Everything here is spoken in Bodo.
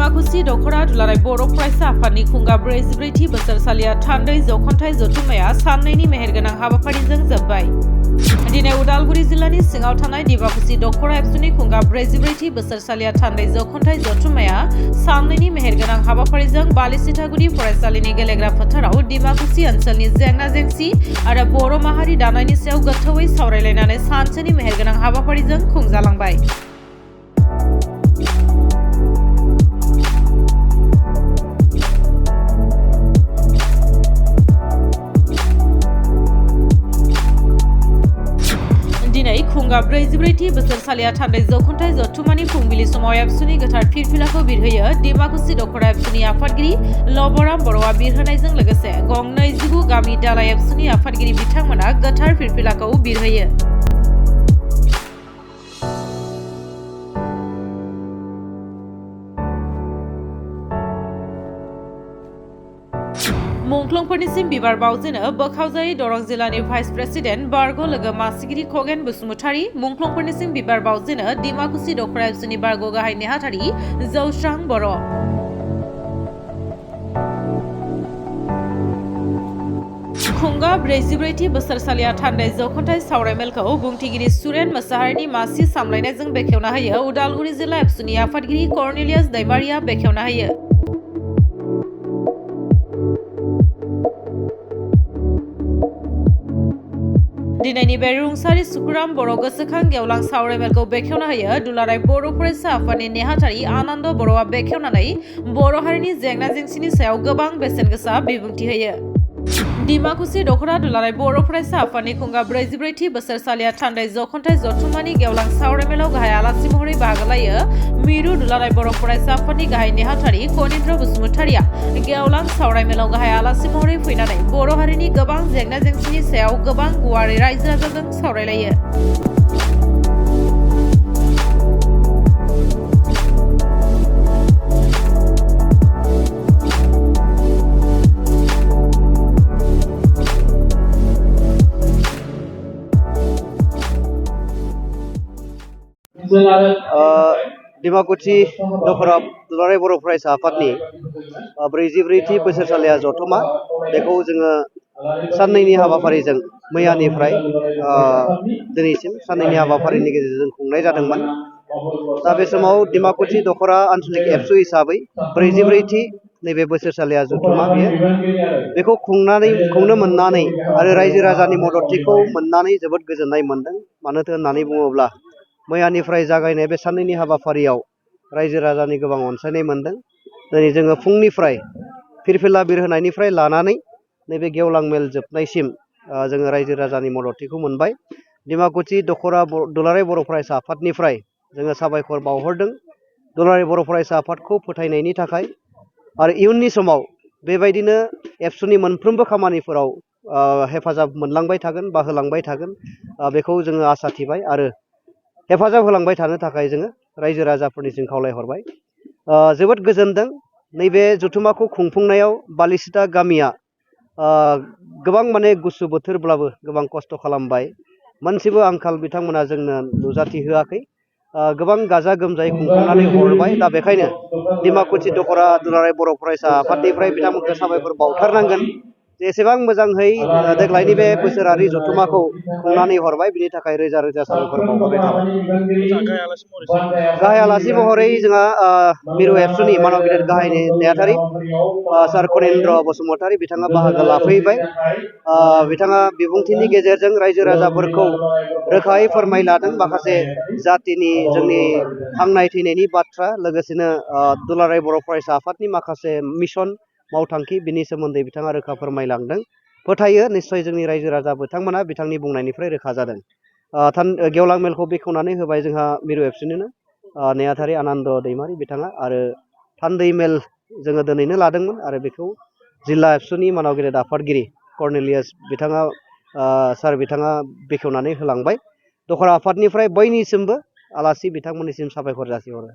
Dimakusi Dokora Dulalai Boro Praisa Afani Kunga Brazibriti Basarsalia Tandai Zokontai Zotumaya Sannaini Meherganang Habafarizang Zabai Dine Udalguri Zilani Singau Tanai Dimakusi Dokora Epsuni Kunga Brazibriti Basarsalia Tandai Zokontai Zotumaya Sannaini Meherganang Habafarizang Balisitaguri Foresalini Gelegra Patarau Dimakusi Ansalni Zengna Zengsi Ara Boro Mahari Danani Seu Gatawai Saurailane Sansani Meherganang Habafarizang Kungzalangbai Kunga Brazibriti Basarsalia Tandai Zokontai Zotumani Pungbili Somoy Epsuni Gatar Firfilako Birhoyo Dimakusi Dokora Epsuni Afadgiri Loboram Borowa Birhonaizang Logase Gong 20 Gami Dalai Epsuni Afadgiri Bitangmona Gatar Firfilako Birhoyo Mungklongpornisim Bibar Bauzino Bokhauzai Dorong Zilani Vice President Bargo Logo Masigiri Kogen Busumutari Mungklongpornisim Bibar Bauzino Dimakusi Dokora Epsuni Bargo Gahai Nehatari Zaustrang Boro Kunga Brazibriti Basarsalia Tandai Zokontai Sauramelko Bungtigiri Suren Masaharni Masi Samlainazang Bekeuna Hayo Udalguri Zila Epsuni Afadgiri Cornelius Daimaria Bekeuna Hayo Dinani Berungsari Sukuram Boro Gosekang Geulang Sauramelko Bekeuna Hayo Dulalai Boro Praisa Afani Nehatari Anando Borowa Bekeunanai Boro Harini Zengna Zengsini Sayau Gobang Besen Gesa Bibungti Hayo Dimakusi Dokora Dulalai Boro Praisa Afani Kunga Brazibriti Basarsalia Tandai Zokontai Zotumani Geulang Sauramelo Gahai Alasi Mohori Bagalayo Miru Dulalai Boro Praisa Afani Gahai Nehatari Konindra Busumutaria Geulang Sauramelo Gahai Alasi Mohori Fuinanai Boro Harini Gobang Zengna Zengsini Sayau Gobang Guari Raizra Zazang Sauralayo Dimakusi Dokora Dulalai Boro Praisa Afatni Brazibriti Basarsalia Jotuma बेखौ जोङो साननैनि हाबाफारिजों मैयानिफ्राय दिनैसिम साननैनि हाबाफारिनि गेजेरजों खुंनाय जादोंमोन दा बे समाव दिमाकुसि दखरा आन्चलिक एबसु हिसाबै ब्रैजिब्रैथि नैबे बोसोरसालिया जथुमा बेखौ खुंनो मोननानै आरो रायजो राजानि मददथिखौ मोननानै जोबोद गोजोननाय मोनदों मानोथो होननानै बुङोब्ला मैयानिफ्राय जागायनाय बे साननैनि हाबाफारियाव रायजो राजानि गोबां अनसायनाय मोनदों दिनै जोङो फुंनिफ्राय फिरफिला बिरहोनायनिफ्राय लानानै नैबे गेवलां मेल जोबनायसिम जोङो रायजो राजानि मददथिखौ मोनबाय दिमाकुसि दखरा दुलाराय बर' फरायसा आफादनिफ्राय जोङो साबायखर बावहरदों दुलाराय बर' फरायसा आफादखौ फोथायनायनि थाखाय आरो इयुननि समाव बेबायदिनो एबसुनि मोनफ्रोमबो खामानिफोराव हेफाजाब मोनलांबाय थागोन बा होलांबाय थागोन बेखौ जोङो आसा थिबाय आरो हेफाजाब होलांबाय थानो थाखाय जोङो रायजो राजाफोरनिसिम खावलायहरबाय जोबोद गोजोनदों नैबे जथुमाखौ खुंफुंनायाव बालिसिता गामिया गोबां माने गुसु बोथोरब्लाबो गोबां खस्थ' खालामबाय मोनसेबो आंखाल बिथांमोना जोंनो नुजाथि होआखै गोबां गाजा गोमजायै खुंफुंनानै हरबाय दा बेखायनो दिमाकुसि दखरा दुलाराय बर' फरायसा आफादनिफ्राय बिथांमोनखौ साबायखर बावथारनांगोन एसेबां मोजाङै देग्लायनि बे बोसोरारि जथुमाखौ खुंनानै हरबाय बिनि थाखाय रोजा रोजा साबायखर बावहरनाय थाबाय गाहाय आलासि महरै जोंहा मिरु एबसुनि मानव गिदिर गाहाय नेहाथारि सार कनिन्द्र बसुमतारी बिथाङा बाहागो लाफैबाय बिथाङा बिबुंथिनि गेजेरजों रायजो राजाफोरखौ रोखायै फोरमायलादों माखासे जातिनि जोंनि थांनाय थैनायनि बाथ्रा लोगोसेनो दुलाराय बर' फरायसा आफादनि माखासे मिशन मावथांखि बिनि सोमोन्दै बिथाङा रोखा फोरमायलांदों फोथायो निश्चय जोंनि रायजो राजा बिथांमोना बिथांनि बुंनायनिफ्राय रोखा जादों गेवलां मेलखौ बेखेवनानै होबाय जोंहा मिरु एबसुनिनो नेहाथारि आनन्द दैमारि बिथाङा आरो थान्दै मेल जोङो दिनैनो लादोंमोन आरो बेखौ जिल्ला एबसुनि मानाव गेदेर आफादगिरि कर्नेलियास बिथाङा सार बिथाङा बेखेवनानै होलांबाय दखरा आफादनिफ्राय बयनिसिमबो आलासि बिथांमोननिसिम साबायखर जासिहरो